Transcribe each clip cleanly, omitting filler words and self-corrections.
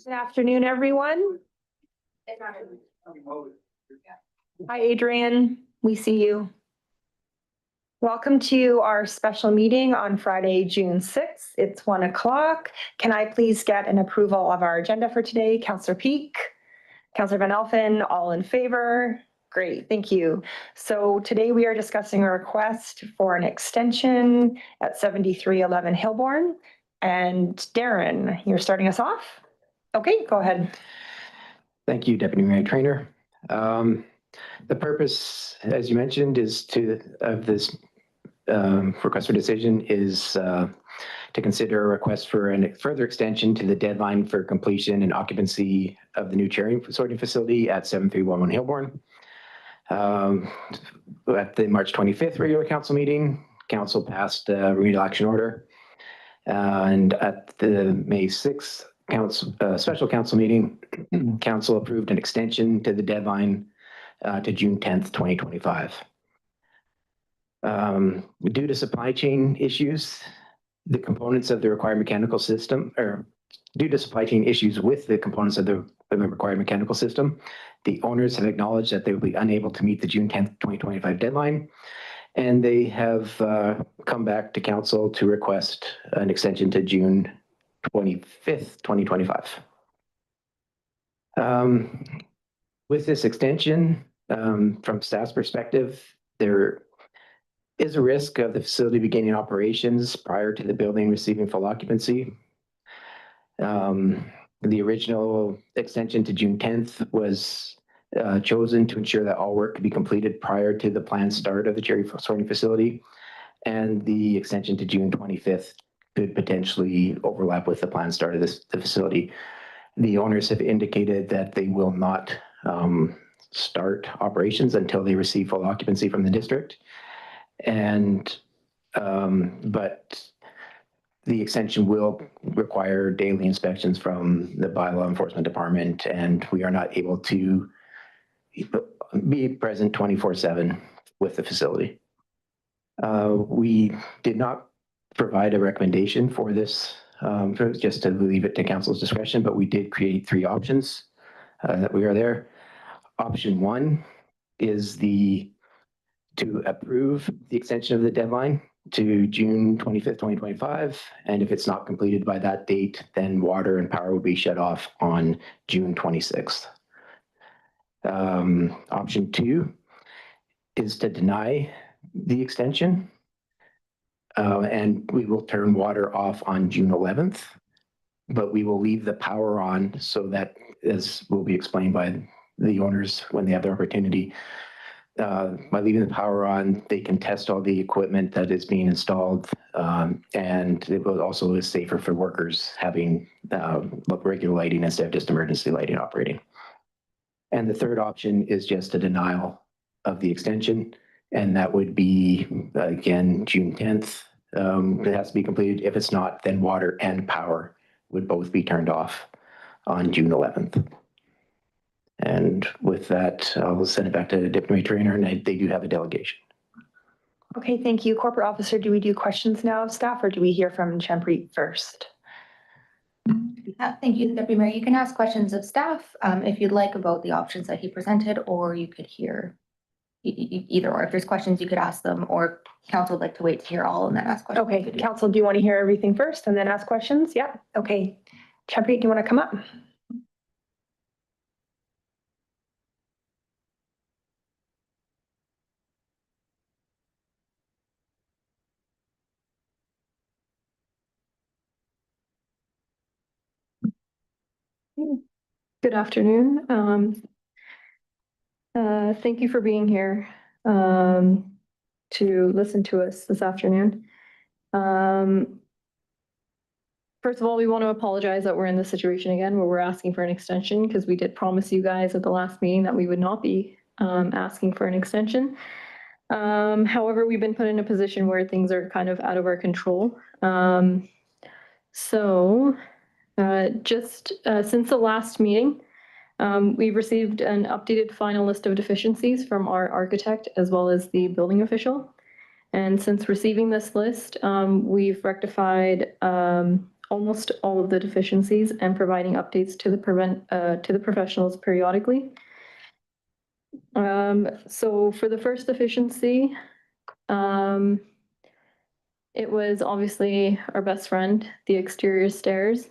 Good afternoon, everyone. Hi, Adrian. We see you. Welcome to our special meeting on Friday, June 6th. It's 1 o'clock. Can I please get an approval of our agenda for today? Councillor Peak, Councillor Van Elfen, all in favor? Great, thank you. So today we are discussing a request for an extension at 7311 Hilborn. And Darren, you're starting us off? Okay, go ahead. Thank you, Deputy Mayor Trainer. The purpose, as you mentioned, is of this request for decision is to consider a request for a further extension to the deadline for completion and occupancy of the new cherry sorting facility at 7311 Hilborn. At the March 25th regular council meeting, council passed a remedial action order. And at the May 6th special council meeting, council approved an extension to the deadline to June 10th, 2025. Due to supply chain issues, the components of the required mechanical system, or due to supply chain issues with the components of the required mechanical system, the owners have acknowledged that they will be unable to meet the June 10th, 2025 deadline, and they have come back to council to request an extension to June 25th, 2025. With this extension, from staff's perspective, there is a risk of the facility beginning operations prior to the building receiving full occupancy. The original extension to June 10th was chosen to ensure that all work could be completed prior to the planned start of the cherry sorting facility, and the extension to June 25th could potentially overlap with the planned start of the facility. The owners have indicated that they will not start operations until they receive full occupancy from the district. And but the extension will require daily inspections from the bylaw enforcement department, and we are not able to be present 24/7 with the facility. We did not provide a recommendation for this, just to leave it to council's discretion, but we did create 3 options that we are there. Option 1 is to approve the extension of the deadline to June 25th, 2025. And if it's not completed by that date, then water and power will be shut off on June 26th. Option 2 is to deny the extension. And we will turn water off on June 11th, but we will leave the power on so that, as will be explained by the owners when they have the opportunity, by leaving the power on, they can test all the equipment that is being installed, and it will also is safer for workers having regular lighting instead of just emergency lighting operating. And the third option is just a denial of the extension, and that would be, again, June 10th. It has to be completed. If it's not, then water and power would both be turned off on June 11th. And with that, I'll send it back to the Deputy Mayor Trainer, and they do have a delegation. Okay, thank you. Corporate Officer, do we do questions now of staff, or do we hear from Champreet first? Thank you, Deputy Mayor. You can ask questions of staff if you'd like about the options that he presented, or you could hear either or. If there's questions, you could ask them, or council would like to wait to hear all and then ask questions. Okay, council, do you want to hear everything first and then ask questions? Yeah, okay. Champreet, do you want to come up? Good afternoon. Thank you for being here to listen to us this afternoon. First of all, we want to apologize that we're in this situation again where we're asking for an extension, because we did promise you guys at the last meeting that we would not be asking for an extension. However, we've been put in a position where things are kind of out of our control. Just since the last meeting, we've received an updated final list of deficiencies from our architect as well as the building official. And since receiving this list, we've rectified almost all of the deficiencies and providing updates to the professionals periodically. So for the first deficiency, it was obviously our best friend, the exterior stairs.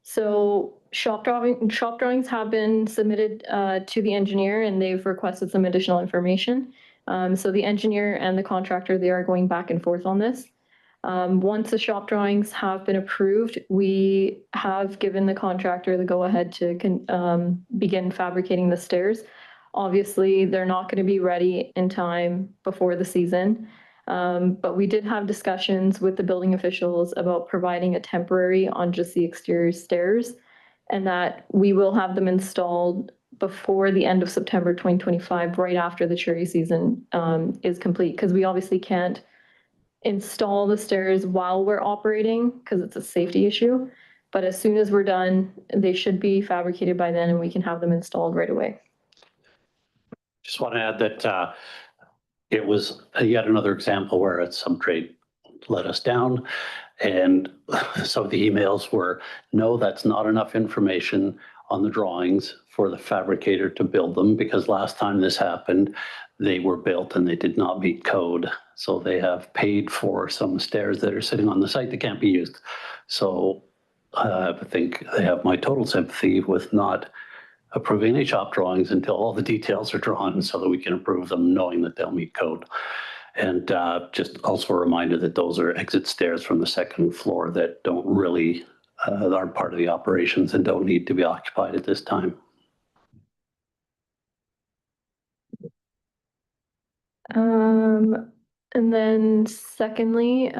So shop drawings have been submitted to the engineer, and they've requested some additional information. So the engineer and the contractor, they are going back and forth on this. Once the shop drawings have been approved, we have given the contractor the go-ahead to begin fabricating the stairs. Obviously, they're not going to be ready in time before the season. But we did have discussions with the building officials about providing a temporary on just the exterior stairs, and that we will have them installed before the end of September 2025, right after the cherry season is complete, because we obviously can't install the stairs while we're operating because it's a safety issue. But as soon as we're done, they should be fabricated by then and we can have them installed right away. Just want to add that it was yet another example where some trade let us down. And some of the emails were, no, that's not enough information on the drawings for the fabricator to build them, because last time this happened, they were built and they did not meet code. So they have paid for some stairs that are sitting on the site that can't be used. So I think they have my total sympathy with not approving any shop drawings until all the details are drawn so that we can approve them knowing that they'll meet code. And just also a reminder that those are exit stairs from the second floor that don't really, aren't part of the operations and don't need to be occupied at this time. And then secondly,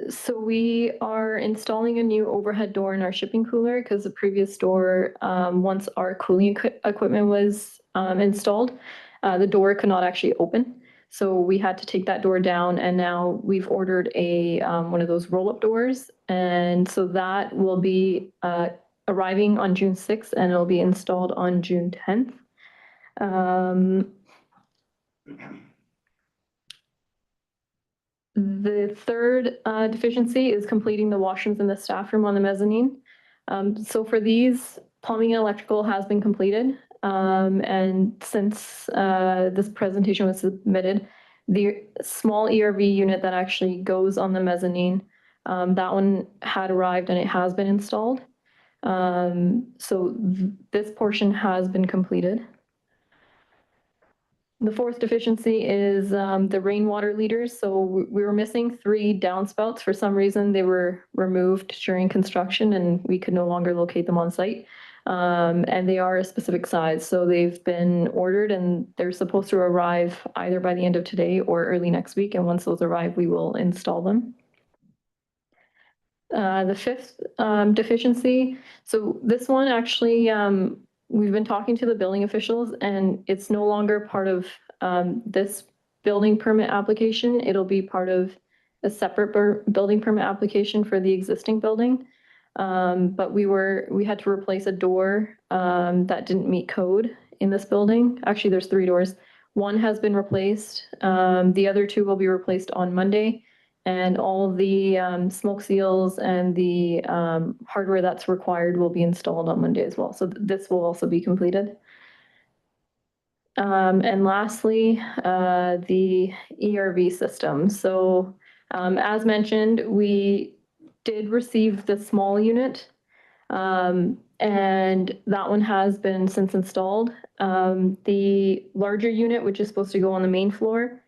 so we are installing a new overhead door in our shipping cooler because the previous door, once our cooling equipment was installed, the door could not actually open. So we had to take that door down, and now we've ordered a one of those roll-up doors. And so that will be arriving on June 6th and it'll be installed on June 10th. The third deficiency is completing the washrooms in the staff room on the mezzanine. So for these, plumbing and electrical has been completed. And since this presentation was submitted, the small ERV unit that actually goes on the mezzanine, that one had arrived and it has been installed. So this portion has been completed. The fourth deficiency is the rainwater leaders. So we were missing 3 downspouts. For some reason, they were removed during construction and we could no longer locate them on site. And they are a specific size. So they've been ordered and they're supposed to arrive either by the end of today or early next week. And once those arrive, we will install them. The fifth deficiency. So this one actually, we've been talking to the building officials and it's no longer part of this building permit application. It'll be part of a separate building permit application for the existing building. But we had to replace a door that didn't meet code in this building. Actually, there's 3 doors. One has been replaced. The other 2 will be replaced on Monday. And all the smoke seals and the hardware that's required will be installed on Monday as well. So this will also be completed. And lastly, the ERV system. So as mentioned, we did receive the small unit, and that one has been since installed. The larger unit, which is supposed to go on the main floor,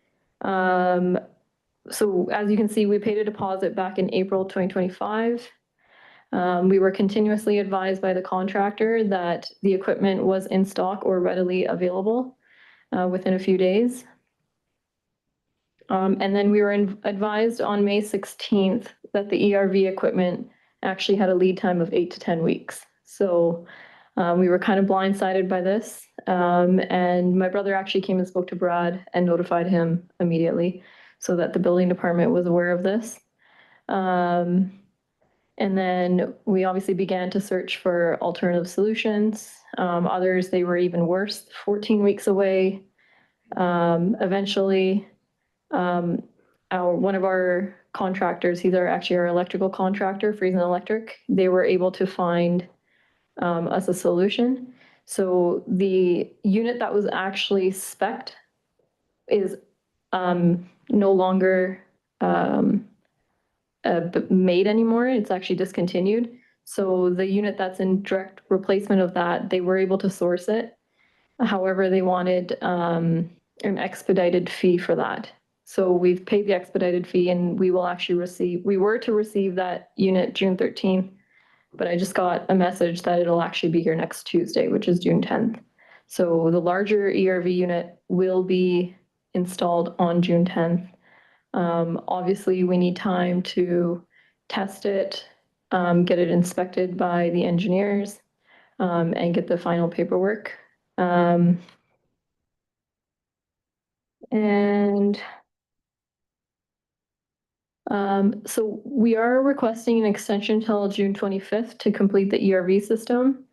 so as you can see, we paid a deposit back in April 2025. We were continuously advised by the contractor that the equipment was in stock or readily available within a few days. And then we were advised on May 16th that the ERV equipment actually had a lead time of 8 to 10 weeks. So we were kind of blindsided by this. And my brother actually came and spoke to Brad and notified him immediately so that the building department was aware of this. And then we obviously began to search for alternative solutions. Others, they were even worse, 14 weeks away. Eventually, one of our contractors, he's actually our electrical contractor, Friesen Electric. They were able to find us a solution. So the unit that was actually spec'd is no longer made anymore. It's actually discontinued. So the unit that's in direct replacement of that, they were able to source it. However, they wanted an expedited fee for that. So we've paid the expedited fee and we will actually we were to receive that unit June 13th, but I just got a message that it'll actually be here next Tuesday, which is June 10th. So the larger ERV unit will be installed on June 10th. Obviously, we need time to test it, get it inspected by the engineers, and get the final paperwork. So we are requesting an extension till June 25th to complete the ERV system.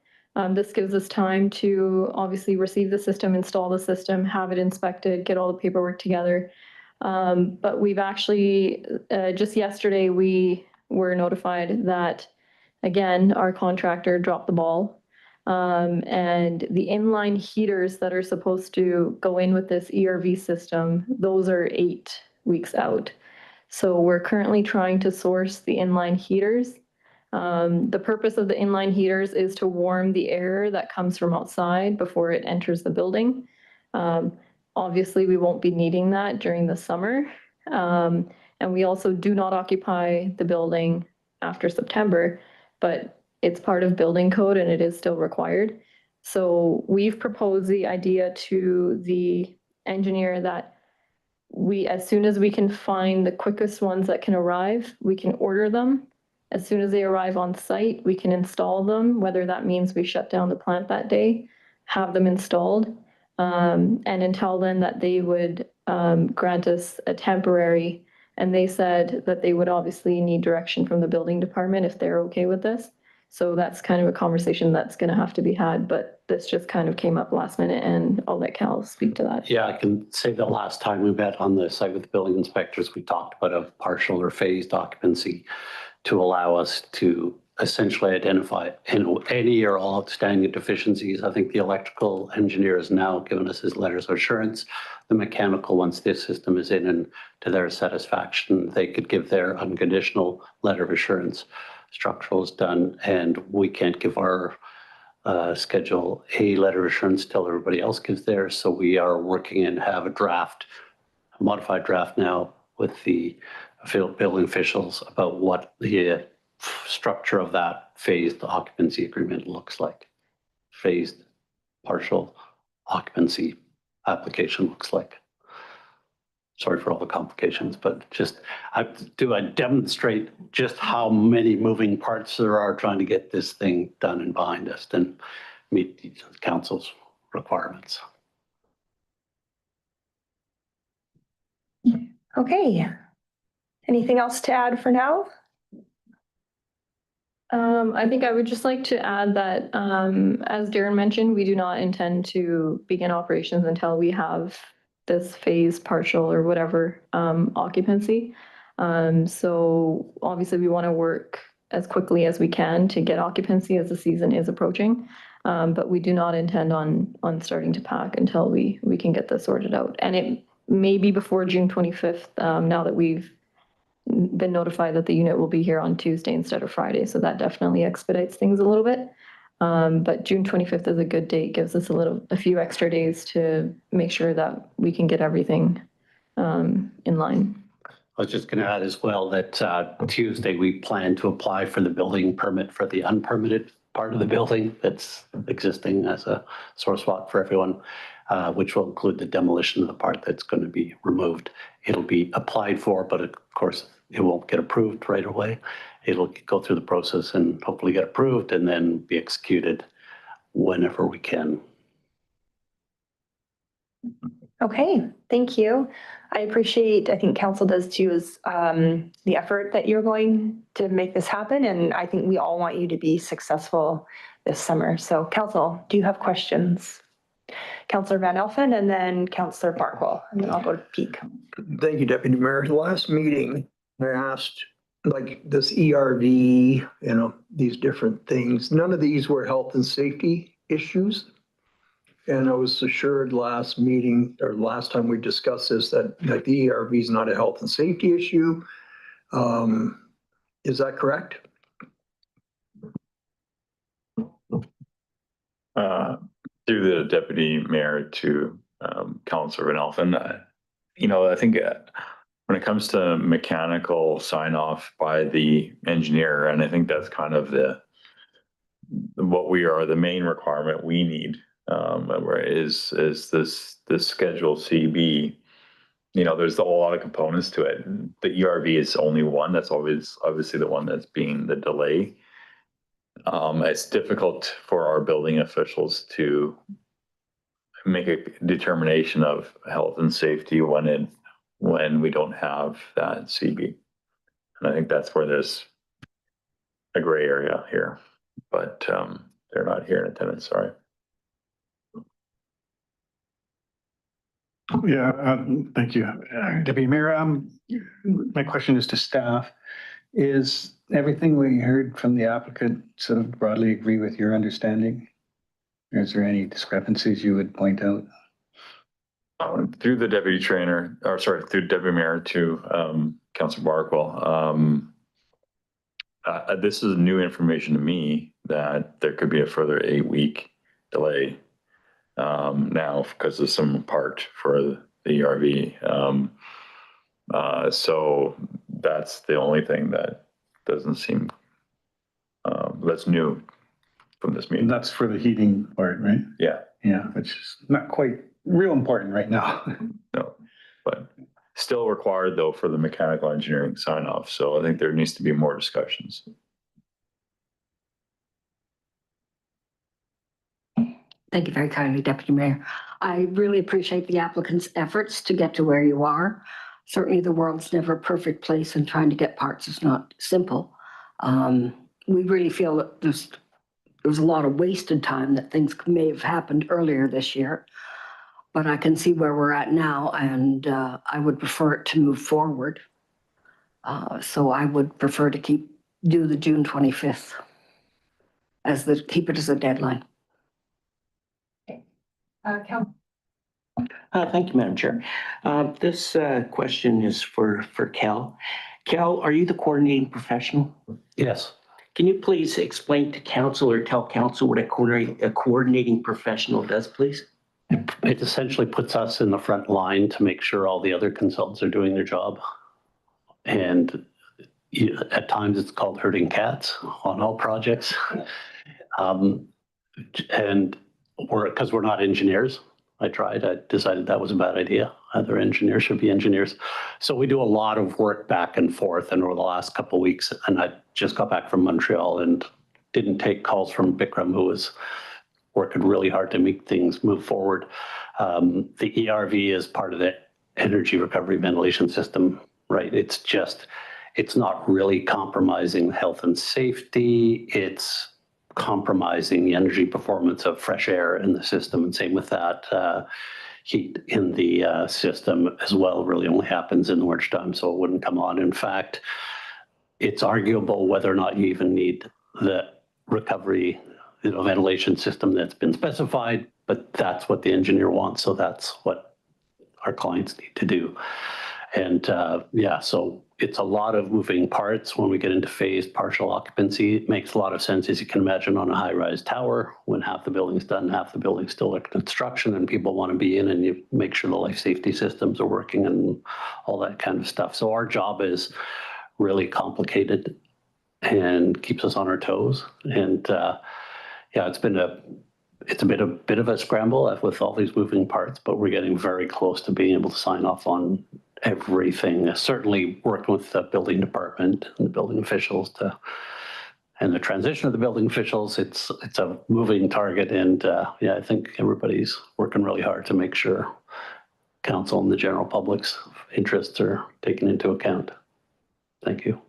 This gives us time to obviously receive the system, install the system, have it inspected, get all the paperwork together. But we've actually, just yesterday, we were notified that, again, our contractor dropped the ball. And the inline heaters that are supposed to go in with this ERV system, those are 8 weeks out. So we're currently trying to source the inline heaters. The purpose of the inline heaters is to warm the air that comes from outside before it enters the building. Obviously, we won't be needing that during the summer. And we also do not occupy the building after September, but it's part of building code and it is still required. So we've proposed the idea to the engineer that as soon as we can find the quickest ones that can arrive, we can order them. As soon as they arrive on site, we can install them, whether that means we shut down the plant that day, have them installed, and until then that they would grant us a temporary, and they said that they would obviously need direction from the building department if they're okay with this. So that's kind of a conversation that's going to have to be had, but this just kind of came up last minute and I'll let Cal speak to that. Yeah, I can say the last time we met on the site with the building inspectors, we talked about a partial or phased occupancy to allow us to essentially identify any or all outstanding deficiencies. I think the electrical engineer has now given us his letters of assurance. The mechanical, once this system is in and to their satisfaction, they could give their unconditional letter of assurance. Structural is done, and we can't give our Schedule A letter of assurance till everybody else gives theirs. So we are working and have a modified draft now with the field building officials about what the structure of that phased occupancy agreement looks like. Phased partial occupancy application looks like. Sorry for all the complications, but just I demonstrate just how many moving parts there are trying to get this thing done and behind us and meet the council's requirements. Okay. Anything else to add for now? I think I would just like to add that, as Darren mentioned, we do not intend to begin operations until we have this phase partial or whatever occupancy. So obviously we want to work as quickly as we can to get occupancy as the season is approaching. But we do not intend on starting to pack until we can get this sorted out. And it may be before June 25th, now that we've been notified that the unit will be here on Tuesday instead of Friday. So that definitely expedites things a little bit. But June 25th is a good date, gives us a few extra days to make sure that we can get everything in line. I was just going to add as well that Tuesday we plan to apply for the building permit for the unpermitted part of the building that's existing as a source walk for everyone, which will include the demolition of the part that's going to be removed. It'll be applied for, but of course it won't get approved right away. It'll go through the process and hopefully get approved and then be executed whenever we can. Okay, thank you. I think council does too, is the effort that you're going to make this happen. And I think we all want you to be successful this summer. So council, do you have questions? Councillor Van Elfen and then Councillor Barkwell, and then I'll go to Peak. Thank you, Deputy Mayor. The last meeting, I asked, like, this ERV, these different things, none of these were health and safety issues. And I was assured last meeting, or last time we discussed this, that like the ERV is not a health and safety issue. Is that correct? Through the deputy mayor to Councilor Van Alphen, I think when it comes to mechanical sign off by the engineer, and I think that's kind of the main requirement we need, is this Schedule CB. There's a lot of components to it. The ERV is only one. That's always obviously the one that's being the delay. It's difficult for our building officials to make a determination of health and safety when we don't have that CB. And I think that's where there's a gray area here, but they're not here in attendance, sorry. Yeah, thank you. Deputy Mayor, my question is to staff. Is everything we heard from the applicant sort of broadly agree with your understanding? Or is there any discrepancies you would point out? Through the deputy mayor to Councilor Barkwell, this is new information to me that there could be a further 8-week delay now because of some part for the ERV. So that's the only thing that doesn't seem that's new from this meeting. And that's for the heating part, right? Yeah. Yeah, which is not quite real important right now. No, but still required though for the mechanical engineering sign off. So I think there needs to be more discussions. Thank you very kindly, Deputy Mayor. I really appreciate the applicant's efforts to get to where you are. Certainly the world's never a perfect place, and trying to get parts is not simple. We really feel that there's a lot of wasted time, that things may have happened earlier this year. But I can see where we're at now, and I would prefer it to move forward. So I would prefer to do the June 25th keep it as a deadline. Cal. Thank you, Madam Chair. This question is for Cal. Cal, are you the coordinating professional? Yes. Can you please explain to council or tell council what a coordinating professional does, please? It essentially puts us in the front line to make sure all the other consultants are doing their job. And at times it's called herding cats on all projects. And because we're not engineers, I decided that was a bad idea. Other engineers should be engineers. So we do a lot of work back and forth. And over the last couple of weeks, and I just got back from Montreal and didn't take calls from Bikram, who was working really hard to make things move forward. The ERV is part of the energy recovery ventilation system, right? It's not really compromising health and safety. It's compromising the energy performance of fresh air in the system. And same with that, heat in the system as well really only happens in the winter time, so it wouldn't come on. In fact, it's arguable whether or not you even need the recovery ventilation system that's been specified, but that's what the engineer wants. So that's what our clients need to do. And so it's a lot of moving parts when we get into phased partial occupancy. It makes a lot of sense, as you can imagine, on a high-rise tower when half the building's done, half the building's still under construction, and people want to be in, and you make sure the life safety systems are working and all that kind of stuff. So our job is really complicated and keeps us on our toes. And it's a bit of a scramble with all these moving parts, but we're getting very close to being able to sign off on everything. Certainly working with the building department and the building officials and the transition of the building officials. It's a moving target, and I think everybody's working really hard to make sure council and the general public's interests are taken into account. Thank you.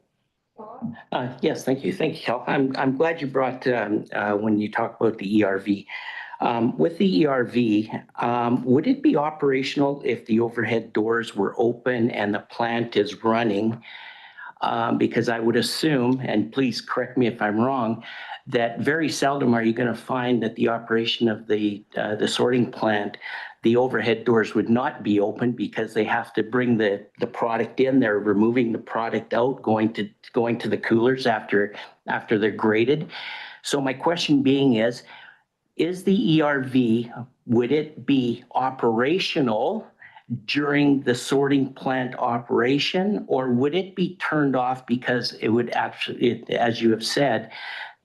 Yes, thank you. Thank you, Cal. I'm glad you brought when you talk about the ERV. With the ERV, would it be operational if the overhead doors were open and the plant is running? because I would assume, and please correct me if I'm wrong, that very seldom are you going to find that the operation of the sorting plant, the overhead doors would not be open because they have to bring the product in. They're removing the product out, going to the coolers after they're graded. So my question being is the ERV, would it be operational during the sorting plant operation, or would it be turned off because it would actually, as you have said,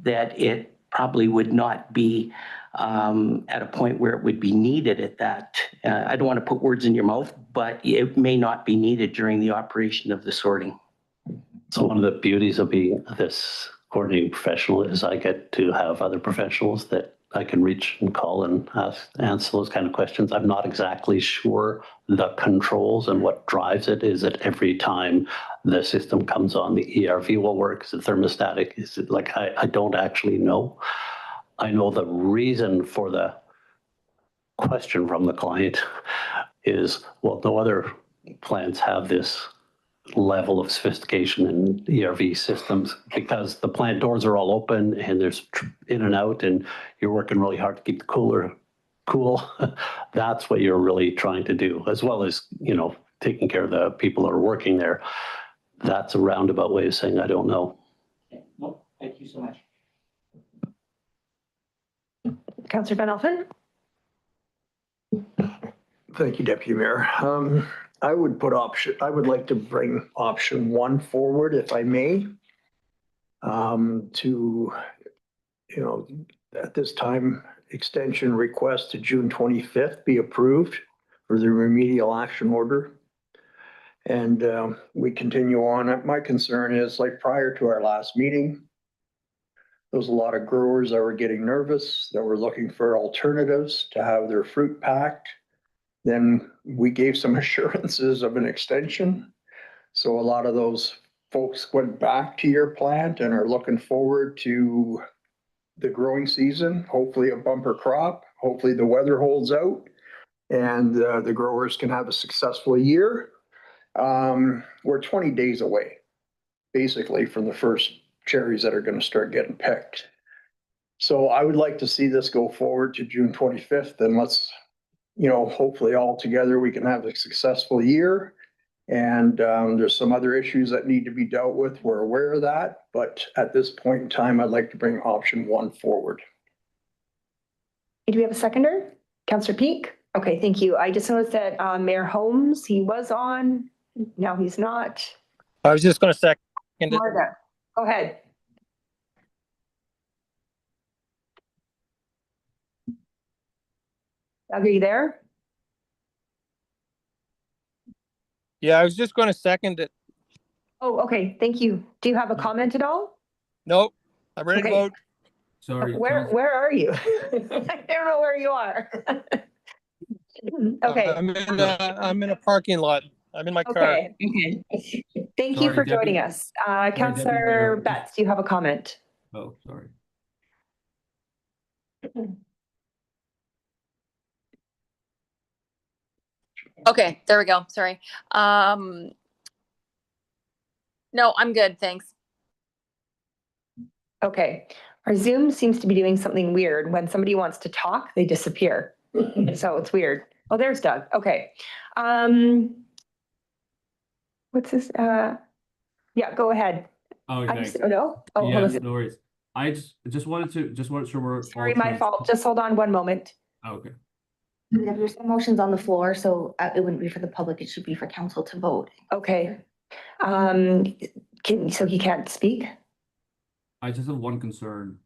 that it probably would not be at a point where it would be needed at that? I don't want to put words in your mouth, but it may not be needed during the operation of the sorting. So one of the beauties of being this coordinating professional is I get to have other professionals that I can reach and call and answer those kind of questions. I'm not exactly sure the controls and what drives it. Is it every time the system comes on, the ERV will work? Is it thermostatic? Is it like, I don't actually know. I know the reason for the question from the client is, well, no other plants have this level of sophistication in ERV systems because the plant doors are all open and there's in and out and you're working really hard to keep the cooler cool. That's what you're really trying to do, as well as, taking care of the people that are working there. That's a roundabout way of saying, I don't know. Well, thank you so much. Councillor Van Alphen? Thank you, Deputy Mayor. I would like to bring option 1 forward, if I may. At this time, extension request to June 25th be approved for the remedial action order. And we continue on. My concern is, like prior to our last meeting, there was a lot of growers that were getting nervous, that were looking for alternatives to have their fruit packed. Then we gave some assurances of an extension. So a lot of those folks went back to your plant and are looking forward to the growing season, hopefully a bumper crop, hopefully the weather holds out and the growers can have a successful year. We're 20 days away, basically, from the first cherries that are going to start getting picked. So I would like to see this go forward to June 25th, and let's, hopefully all together we can have a successful year. And there's some other issues that need to be dealt with. We're aware of that, but at this point in time, I'd like to bring option 1 forward. Do we have a seconder? Councillor Peak? Okay, thank you. I just noticed that Mayor Holmes, he was on, now he's not. I was just going to second it. Marta, go ahead. Doug, are you there? Yeah, I was just going to second it. Oh, okay, thank you. Do you have a comment at all? Nope, I'm ready to Okay. vote. Sorry. Where are you? I don't know where you are. Okay. I'm in a parking lot. I'm in my car. Okay. Thank you Sorry, for Deputy- joining us. Deputy Councillor Mayor, Betts, do you have a comment? Oh, sorry. Okay, there we go. Sorry. No, I'm good. Thanks. Okay. Our Zoom seems to be doing something weird. When somebody wants to talk, they disappear. So it's weird. Oh, there's Doug. Okay. What's this? Yeah, go ahead. Oh, I thanks. just, oh, no? Oh, Yeah, hold on. no worries. I just wanted to we're Sorry, all my fault. Just hold on one moment. Oh, okay. There's no motions on the floor, so it wouldn't be for the public. It should be for council to vote. Okay. So he can't speak? I just have one concern.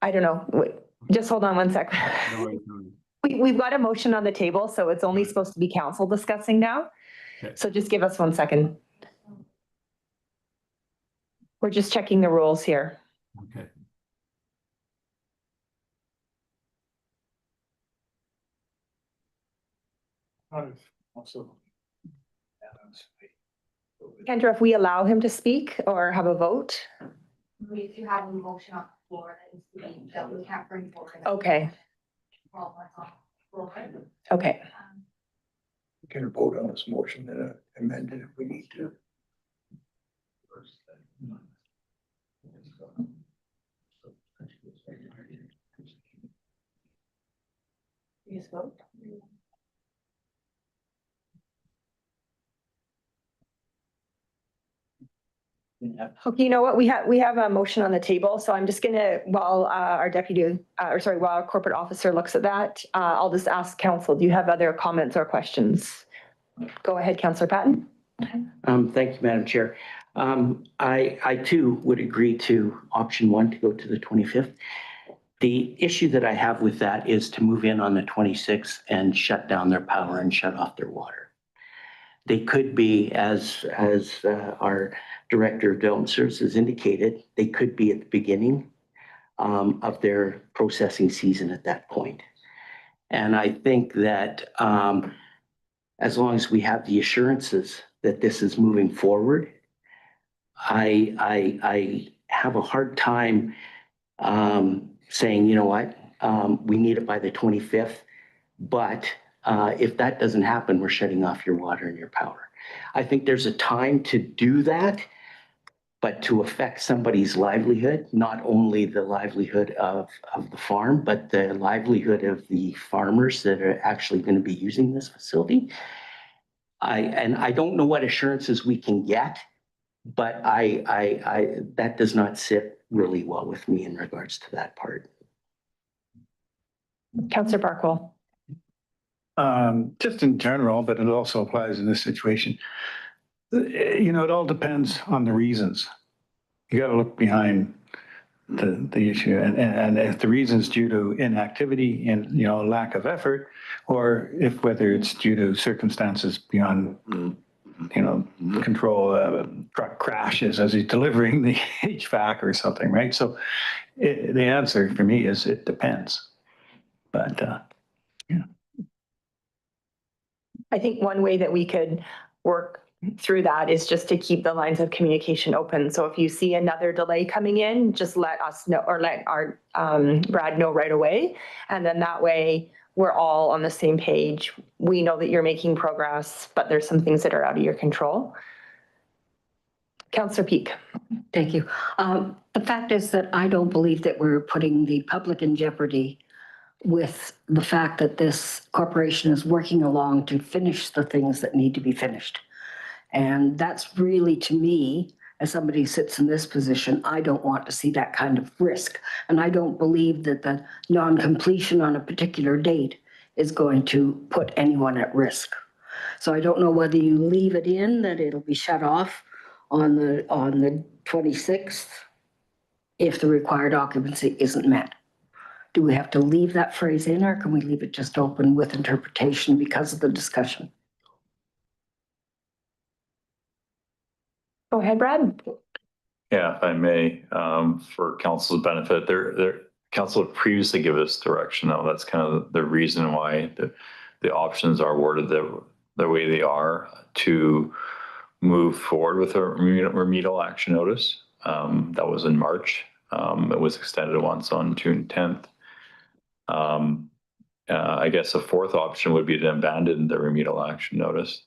I don't know. Wait, just hold on one sec. No worries, no worries. We've got a motion on the table, so it's only supposed to be council discussing now. Okay. So just give us 1 second. We're just checking the rules here. Okay. Kendra, if we allow him to speak or have a vote? If you have a motion on the floor that we can't bring forward. Okay, okay. We can vote on this motion and amend it if we need to. Okay, you know what? We have a motion on the table, so I'm just gonna, while our deputy, while our corporate officer looks at that, I'll just ask council, do you have other comments or questions? Go ahead, Councillor Patton. Thank you, Madam Chair. I too would agree to option 1 to go to the 25th. The issue that I have with that is to move in on the 26th and shut down their power and shut off their water. They could be, as our Director of Development Services indicated, they could be at the beginning of their processing season at that point. And I think that as long as we have the assurances that this is moving forward, I have a hard time saying, you know what, we need it by the 25th, but if that doesn't happen, we're shutting off your water and your power. I think there's a time to do that, but to affect somebody's livelihood, not only the livelihood of the farm, but the livelihood of the farmers that are actually going to be using this facility. I don't know what assurances we can get, but that does not sit really well with me in regards to that part. Councillor Barkwell. Just in general, but it also applies in this situation. You know, it all depends on the reasons. You got to look behind the issue, and if the reason's due to inactivity and, you know, lack of effort, or if whether it's due to circumstances beyond, you know, control, truck crashes as he's delivering the HVAC or something, right? So the answer for me is it depends. But yeah. I think one way that we could work through that is just to keep the lines of communication open. So if you see another delay coming in, just let us know, or let our Brad know right away. And then that way we're all on the same page. We know that you're making progress, but there's some things that are out of your control. Councillor Peak. Thank you. The fact is that I don't believe that we're putting the public in jeopardy with the fact that this corporation is working along to finish the things that need to be finished. And that's really, to me, as somebody who sits in this position, I don't want to see that kind of risk. And I don't believe that the non-completion on a particular date is going to put anyone at risk. So I don't know whether you leave it in that it'll be shut off on the 26th if the required occupancy isn't met. Do we have to leave that phrase in, or can we leave it just open with interpretation because of the discussion? Go ahead, Brad. Yeah, if I may, for council's benefit, council had previously given us direction. Now that's kind of the reason why the options are worded the way they are to move forward with a remedial action notice. That was in March. It was extended once on June 10th. I guess a fourth option would be to abandon the remedial action notice.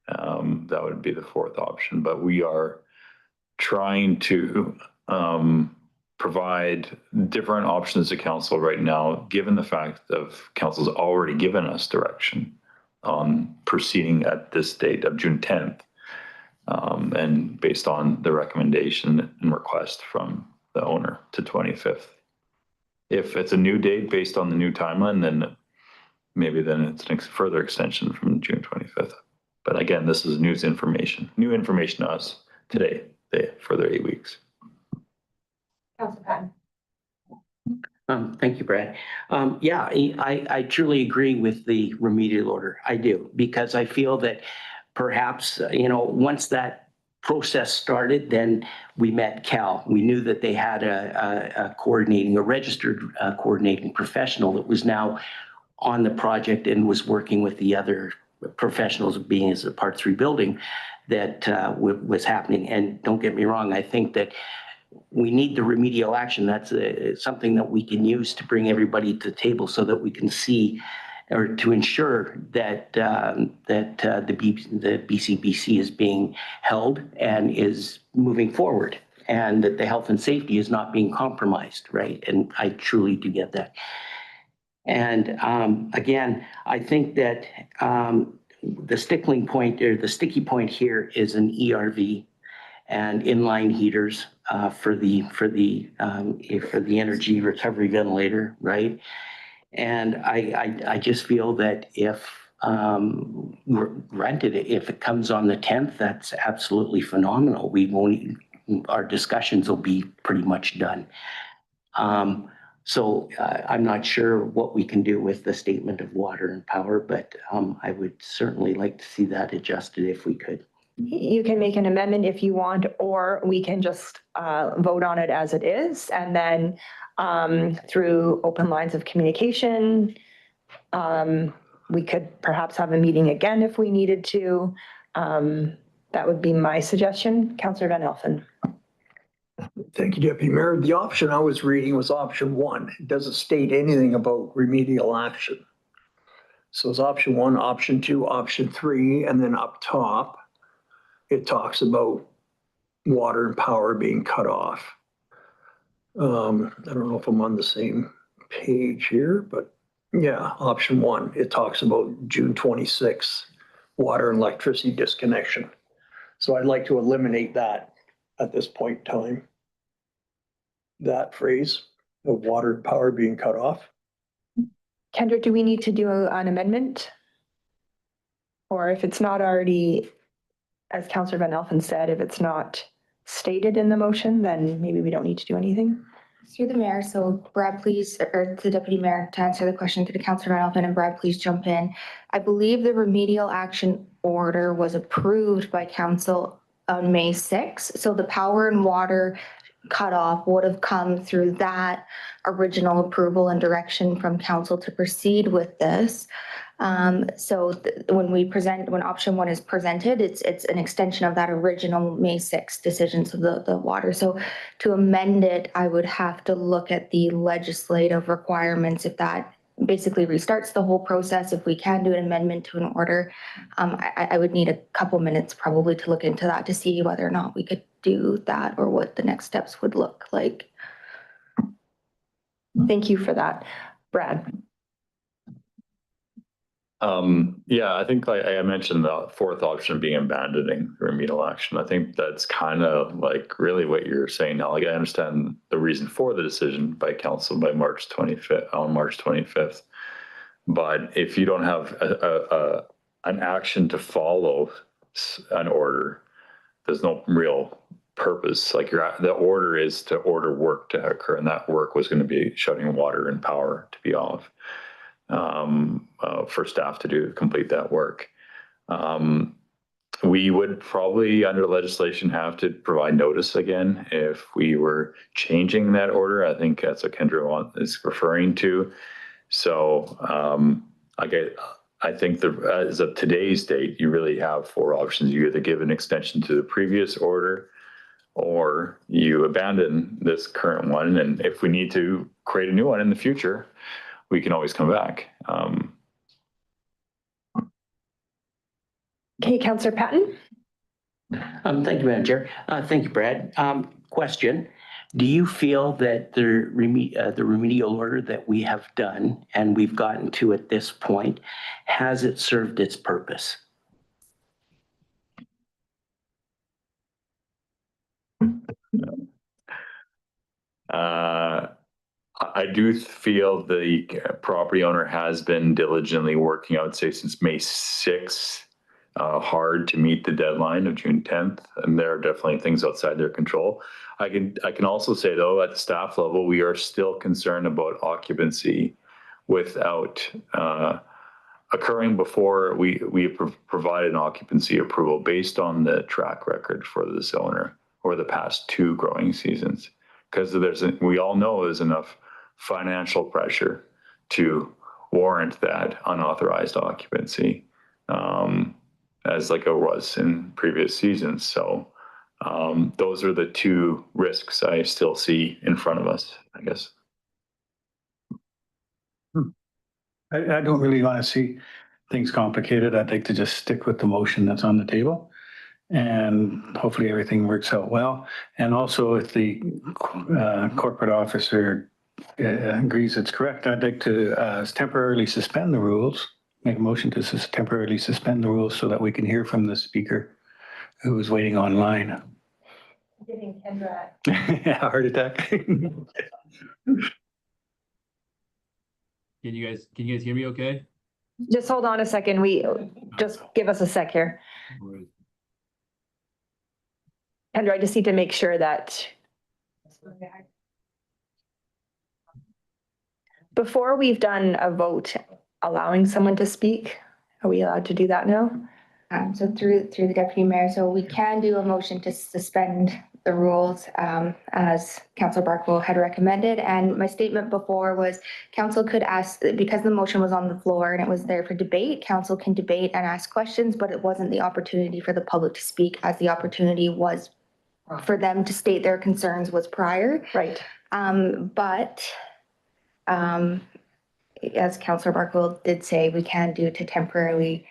That would be the fourth option, but we are trying to provide different options to council right now, given the fact of council's already given us direction on proceeding at this date of June 10th. And based on the recommendation and request from the owner to 25th. If it's a new date based on the new timeline, then maybe it's a further extension from June 25th. But again, this is new information to us today, the further 8 weeks. Councillor Patton. Thank you, Brad. Yeah, I truly agree with the remedial order. I do, because I feel that perhaps, you know, once that process started, then we met Cal. We knew that they had a registered coordinating professional that was now on the project and was working with the other professionals, being as a Part 3 building that was happening. And don't get me wrong, I think that we need the remedial action. That's something that we can use to bring everybody to the table so that we can see or to ensure that the BCBC is being held and is moving forward, and that the health and safety is not being compromised, right? And I truly do get that. And again, I think that the sticky point here is an ERV and inline heaters for the energy recovery ventilator, right? And I just feel that if granted, if it comes on the 10th, that's absolutely phenomenal. Our discussions will be pretty much done. So I'm not sure what we can do with the statement of water and power, but I would certainly like to see that adjusted if we could. You can make an amendment if you want, or we can just vote on it as it is. And then through open lines of communication, we could perhaps have a meeting again if we needed to. That would be my suggestion. Councillor Van Elfen. Thank you, Deputy Mayor. The option I was reading was option 1. It doesn't state anything about remedial action. So it's option 1, option 2, option 3, and then up top, it talks about water and power being cut off. I don't know if I'm on the same page here, but yeah, option 1, it talks about June 26th, water and electricity disconnection. So I'd like to eliminate that at this point in time. That phrase of water and power being cut off. Kendra, do we need to do an amendment? Or if it's not already, as Councillor Van Elfen said, if it's not stated in the motion, then maybe we don't need to do anything. Through the mayor, so Brad, please, or the deputy mayor, to answer the question to the Councillor Van Elfen, and Brad, please jump in. I believe the remedial action order was approved by council on May 6th. So the power and water cutoff would have come through that original approval and direction from council to proceed with this. When option 1 is presented, it's an extension of that original May 6th decision, so the water. So to amend it, I would have to look at the legislative requirements if that basically restarts the whole process. If we can do an amendment to an order, I would need a couple minutes probably to look into that to see whether or not we could do that or what the next steps would look like. Thank you for that. Brad. Yeah, I think like I mentioned the 4th option being abandoning remedial action. I think that's kind of like really what you're saying now. Like I understand the reason for the decision by council by March 25th. But if you don't have an action to follow an order, there's no real purpose. Like the order is to order work to occur, and that work was going to be shutting water and power to be off. For staff to complete that work. We would probably under legislation have to provide notice again if we were changing that order. I think that's what Kendra is referring to. So I think as of today's date, you really have 4 options. You either give an extension to the previous order, or you abandon this current one. And if we need to create a new one in the future, we can always come back. Okay, Councillor Patton. Thank you, Madam Chair. Thank you, Brad. Question. Do you feel that the remedial order that we have done and we've gotten to at this point, has it served its purpose? I do feel the property owner has been diligently working, I would say, since May 6th, hard to meet the deadline of June 10th. And there are definitely things outside their control. I can also say, though, at the staff level, we are still concerned about occupancy without occurring before we provide an occupancy approval based on the track record for this owner over the past 2 growing seasons. Because we all know there's enough financial pressure to warrant that unauthorized occupancy, as like it was in previous seasons. So those are the 2 risks I still see in front of us, I guess. I don't really want to see things complicated. I'd like to just stick with the motion that's on the table. And hopefully everything works out well. And also if the corporate officer agrees it's correct, I'd like to temporarily suspend the rules, make a motion to temporarily suspend the rules so that we can hear from the speaker who is waiting online. Giving Kendra. Heart attack. Can you guys hear me okay? Just hold on a second. Just give us a sec here. Kendra, I just need to make sure that before we've done a vote allowing someone to speak, are we allowed to do that now? So through the deputy mayor, so we can do a motion to suspend the rules as Councillor Barkville had recommended. And my statement before was council could ask, because the motion was on the floor and it was there for debate, council can debate and ask questions, but it wasn't the opportunity for the public to speak, as the opportunity was for them to state their concerns was prior. Right. But as Councillor Barkville did say, we can do to temporarily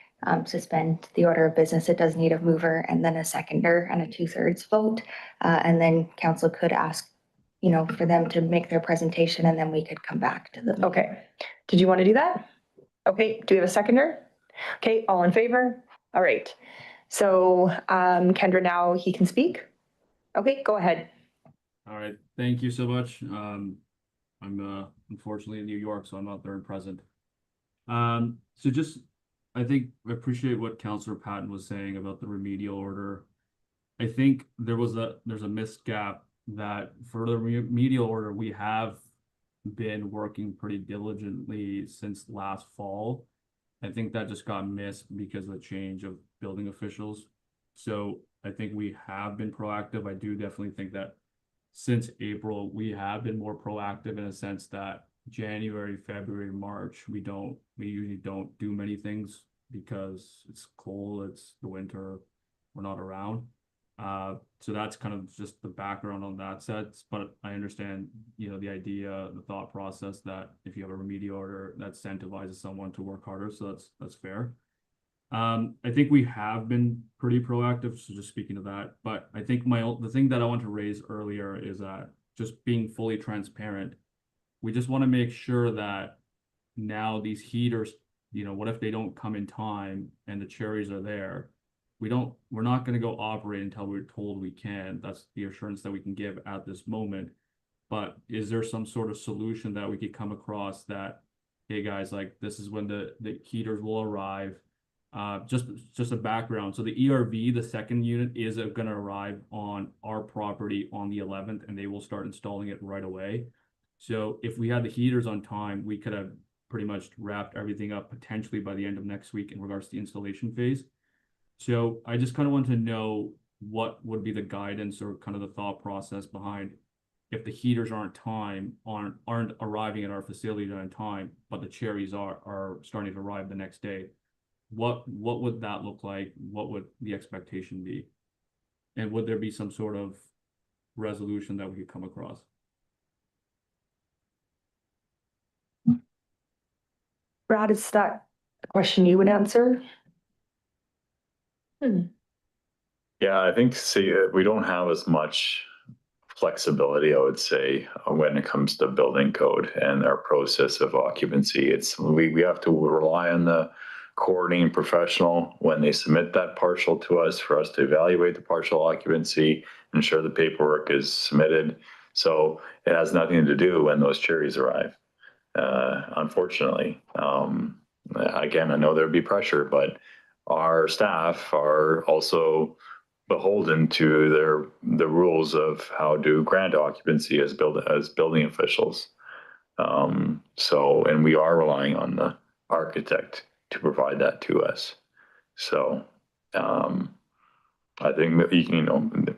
suspend the order of business. It does need a mover and then a seconder and a 2/3 vote. And then council could ask, for them to make their presentation and then we could come back to the. Okay. Did you want to do that? Okay. Do we have a seconder? Okay. All in favor? All right. So Kendra, now he can speak. Okay, go ahead. All right, thank you so much. I'm unfortunately in New York, so I'm not there and present. So just, I appreciate what Councillor Patton was saying about the remedial order. I think there's a missed gap that for the remedial order, we have been working pretty diligently since last fall. I think that just got missed because of the change of building officials. So I think we have been proactive. I do definitely think that since April, we have been more proactive in a sense that January, February, March, we usually don't do many things because it's cold, it's the winter, we're not around. So that's kind of just the background on that sense, but I understand, the idea, the thought process that if you have a remedial order, that incentivizes someone to work harder. So that's fair. I think we have been pretty proactive. So just speaking of that, but I think the thing that I want to raise earlier is that just being fully transparent, we just want to make sure that now these heaters, what if they don't come in time and the cherries are there? We're not going to go operate until we're told we can. That's the assurance that we can give at this moment. But is there some sort of solution that we could come across that, hey guys, like this is when the heaters will arrive? Just a background. So the ERV, the second unit, is going to arrive on our property on the 11th, and they will start installing it right away. So if we had the heaters on time, we could have pretty much wrapped everything up potentially by the end of next week in regards to the installation phase. So I just kind of want to know what would be the guidance or kind of the thought process behind if the heaters aren't arriving at our facility on time, but the cherries are starting to arrive the next day. What would that look like? What would the expectation be? And would there be some sort of resolution that we could come across? Brad, is that a question you would answer? Yeah, I think we don't have as much flexibility, I would say, when it comes to building code and our process of occupancy. We have to rely on the coordinating professional when they submit that partial to us for us to evaluate the partial occupancy, ensure the paperwork is submitted. So it has nothing to do when those cherries arrive, unfortunately. Again, I know there'd be pressure, but our staff are also beholden to the rules of how to grant occupancy as building officials. And we are relying on the architect to provide that to us. So I think it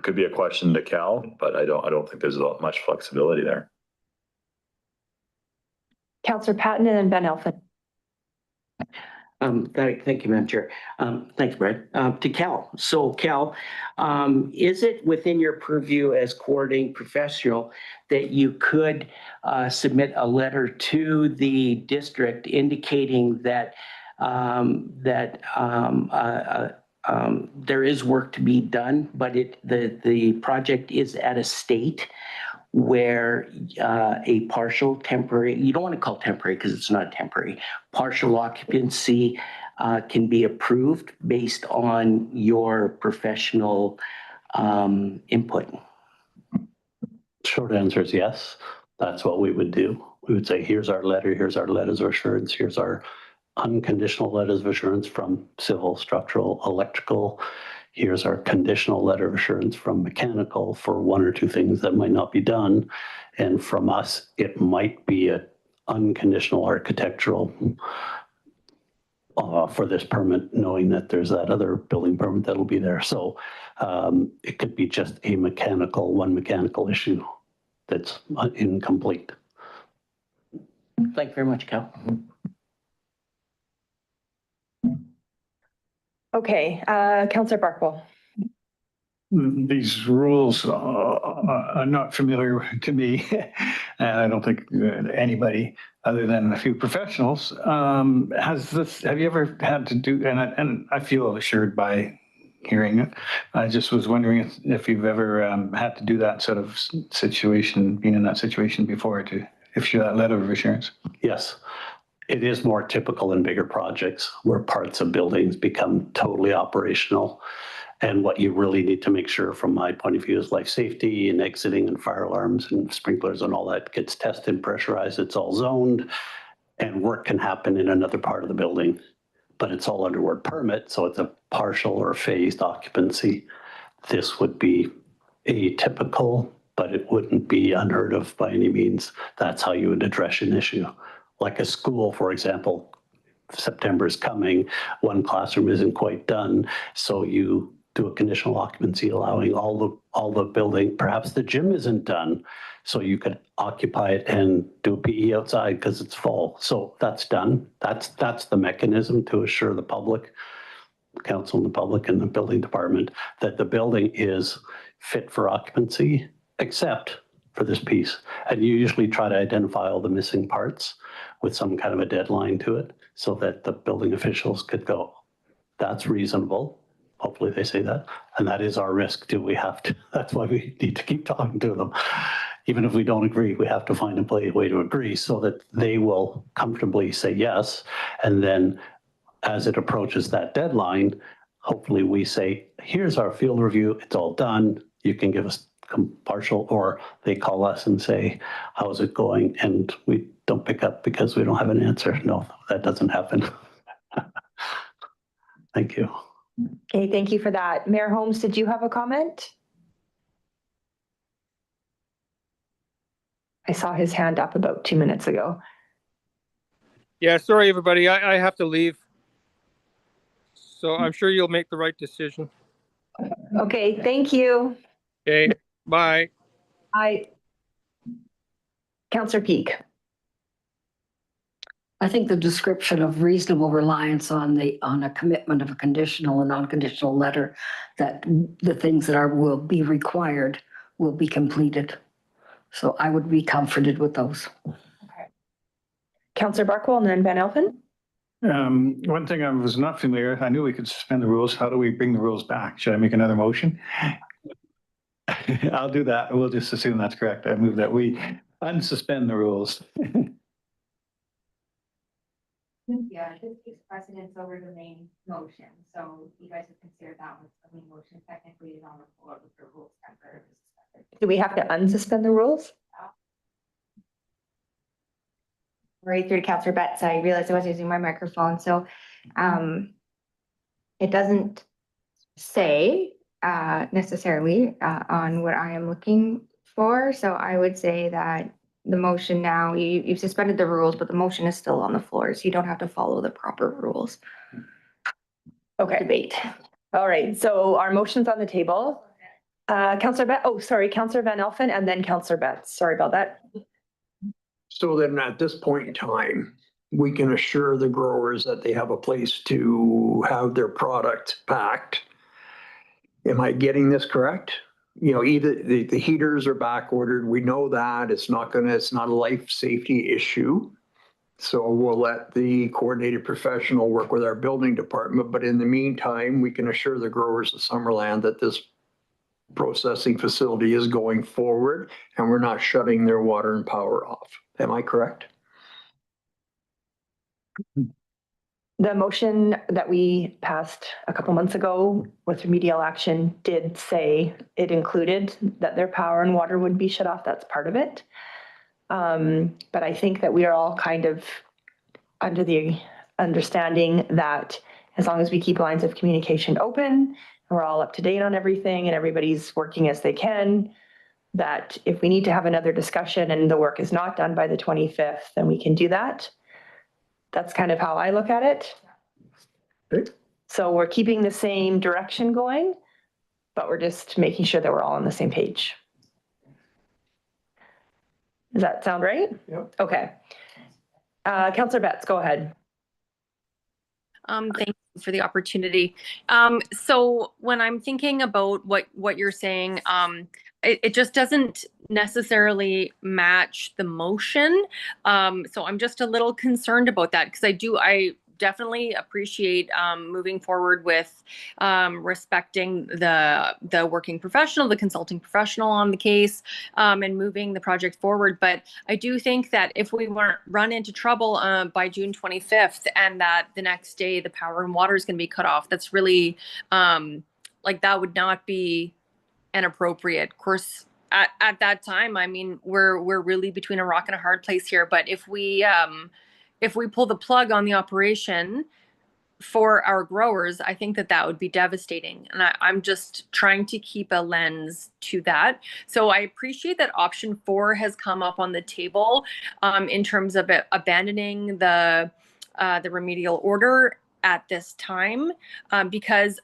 could be a question to Cal, but I don't think there's much flexibility there. Councillor Patton and then Ben Elfin. Thank you, Madam Chair. Thanks, Brad. To Cal. So Cal, is it within your purview as coordinating professional that you could submit a letter to the district indicating that there is work to be done, but the project is at a state where a partial temporary, you don't want to call it temporary because it's not temporary, partial occupancy can be approved based on your professional input? Short answer is yes. That's what we would do. We would say, here's our letter, here's our letters of assurance, here's our unconditional letters of assurance from civil, structural, electrical. Here's our conditional letter of assurance from mechanical for one or two things that might not be done. And from us, it might be an unconditional architectural for this permit, knowing that there's that other building permit that'll be there. So it could be just a one mechanical issue that's incomplete. Thank you very much, Cal. Okay, Councillor Barkwell. These rules are not familiar to me, and I don't think anybody other than a few professionals. Have you ever had to do, and I feel assured by hearing it. I just was wondering if you've ever had to do that sort of situation, been in that situation before to issue that letter of assurance. Yes. It is more typical in bigger projects where parts of buildings become totally operational. And what you really need to make sure from my point of view is life safety and exiting and fire alarms and sprinklers and all that gets tested, pressurized, it's all zoned, and work can happen in another part of the building, but it's all under word permit, so it's a partial or phased occupancy. This would be atypical, but it wouldn't be unheard of by any means. That's how you would address an issue. Like a school, for example, September is coming, one classroom isn't quite done, so you do a conditional occupancy allowing all the building, perhaps the gym isn't done, so you could occupy it and do PE outside because it's full. So that's done. That's the mechanism to assure the public, council and the public and the building department that the building is fit for occupancy, except for this piece. And you usually try to identify all the missing parts with some kind of a deadline to it so that the building officials could go, that's reasonable. Hopefully they say that. And that is our risk too. We have to, that's why we need to keep talking to them. Even if we don't agree, we have to find a way to agree so that they will comfortably say yes. And then as it approaches that deadline, hopefully we say, here's our field review. It's all done. You can give us partial, or they call us and say, how's it going? And we don't pick up because we don't have an answer. No, that doesn't happen. Thank you. Okay, thank you for that. Mayor Holmes, did you have a comment? I saw his hand up about 2 minutes ago. Yeah, sorry, everybody. I have to leave. So I'm sure you'll make the right decision. Okay, thank you. Okay, bye. Councillor Peak. I think the description of reasonable reliance on a commitment of a conditional and non-conditional letter, that the things that will be required will be completed. So I would be comforted with those. Okay. Councillor Barkwell and then Van Elfen. One thing I was not familiar, I knew we could suspend the rules. How do we bring the rules back? Should I make another motion? I'll do that. We'll just assume that's correct. I move that we unsuspend the rules. Yeah, this takes precedence over the main motion, so you guys would consider that one the main motion. Technically, is on the floor with the rules temporarily suspended. Do we have to unsuspend the rules? Right through to Councillor Betts, I realized I was using my microphone, so it doesn't say necessarily on what I am looking for, so I would say that the motion now, you've suspended the rules, but the motion is still on the floor, so you don't have to follow the proper rules. Okay. Debate. All right, so our motion's on the table. Councillor Betts, oh, sorry, Councillor Van Elfen and then Councillor Betts. Sorry about that. So then at this point in time, we can assure the growers that they have a place to have their product packed. Am I getting this correct? You know, either the heaters are back ordered. We know that it's not a life safety issue. So we'll let the coordinated professional work with our building department. But in the meantime, we can assure the growers of Summerland that this processing facility is going forward and we're not shutting their water and power off. Am I correct? The motion that we passed a couple months ago with remedial action did say it included that their power and water would be shut off. That's part of it. But I think that we are all kind of under the understanding that as long as we keep lines of communication open and we're all up to date on everything and everybody's working as they can, that if we need to have another discussion and the work is not done by the 25th, then we can do that. That's kind of how I look at it. Okay. So we're keeping the same direction going, but we're just making sure that we're all on the same page. Does that sound right? Yep. Okay. Councillor Betts, go ahead. Thank you for the opportunity. So when I'm thinking about what you're saying, it just doesn't necessarily match the motion. So I'm just a little concerned about that because I definitely appreciate moving forward with respecting the working professional, the consulting professional on the case, and moving the project forward. But I do think that if we weren't run into trouble by June 25th and that the next day the power and water is going to be cut off, that's really like that would not be inappropriate. Of course, at that time, I mean, we're really between a rock and a hard place here. But if we pull the plug on the operation for our growers, I think that would be devastating. And I'm just trying to keep a lens to that. So I appreciate that option 4 has come up on the table in terms of abandoning the remedial order at this time because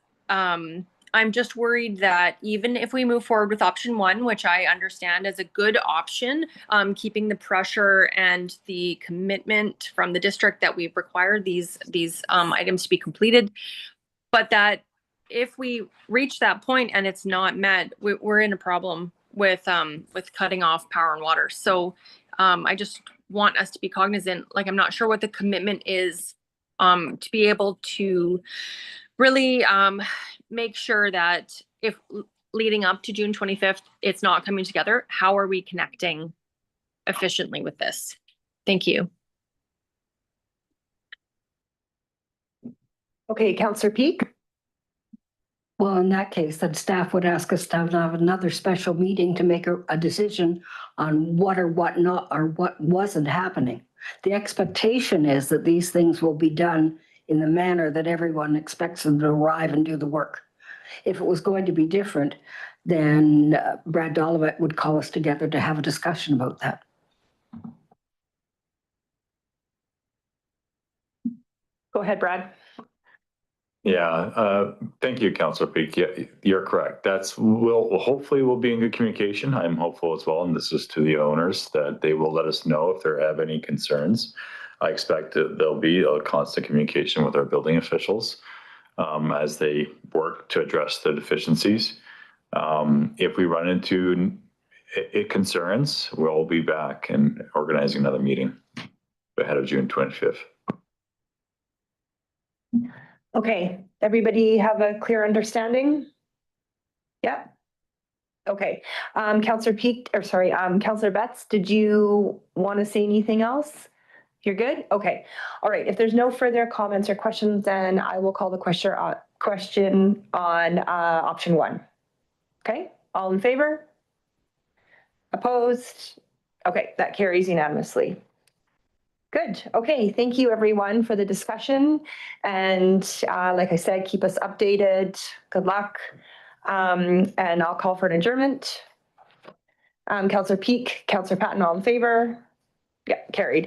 I'm just worried that even if we move forward with option 1, which I understand as a good option, keeping the pressure and the commitment from the district that we've required these items to be completed, but that if we reach that point and it's not met, we're in a problem with cutting off power and water. So I just want us to be cognizant. Like, I'm not sure what the commitment is to be able to really make sure that if leading up to June 25th, it's not coming together, how are we connecting efficiently with this? Thank you. Okay, Councillor Peak. Well, in that case, then staff would ask us to have another special meeting to make a decision on what or what not, or what wasn't happening. The expectation is that these things will be done in the manner that everyone expects them to arrive and do the work. If it was going to be different, then Brad Dolivett would call us together to have a discussion about that. Go ahead, Brad. Yeah, thank you, Councillor Peak. Yeah, you're correct. Hopefully we'll be in good communication. I'm hopeful as well, and this is to the owners, that they will let us know if they have any concerns. I expect that there'll be a constant communication with our building officials as they work to address the deficiencies. If we run into concerns, we'll be back and organizing another meeting ahead of June 25th. Okay, everybody have a clear understanding? Yeah. Okay, Councillor Peak, or sorry, Councillor Betts, did you want to say anything else? You're good? Okay. All right. If there's no further comments or questions, then I will call the question on option 1. Okay. All in favor? Opposed? Okay, that carries unanimously. Good. Okay. Thank you, everyone, for the discussion. And like I said, keep us updated. Good luck. And I'll call for an adjournment. Councillor Peak, Councillor Patton, all in favor? Yeah, carried.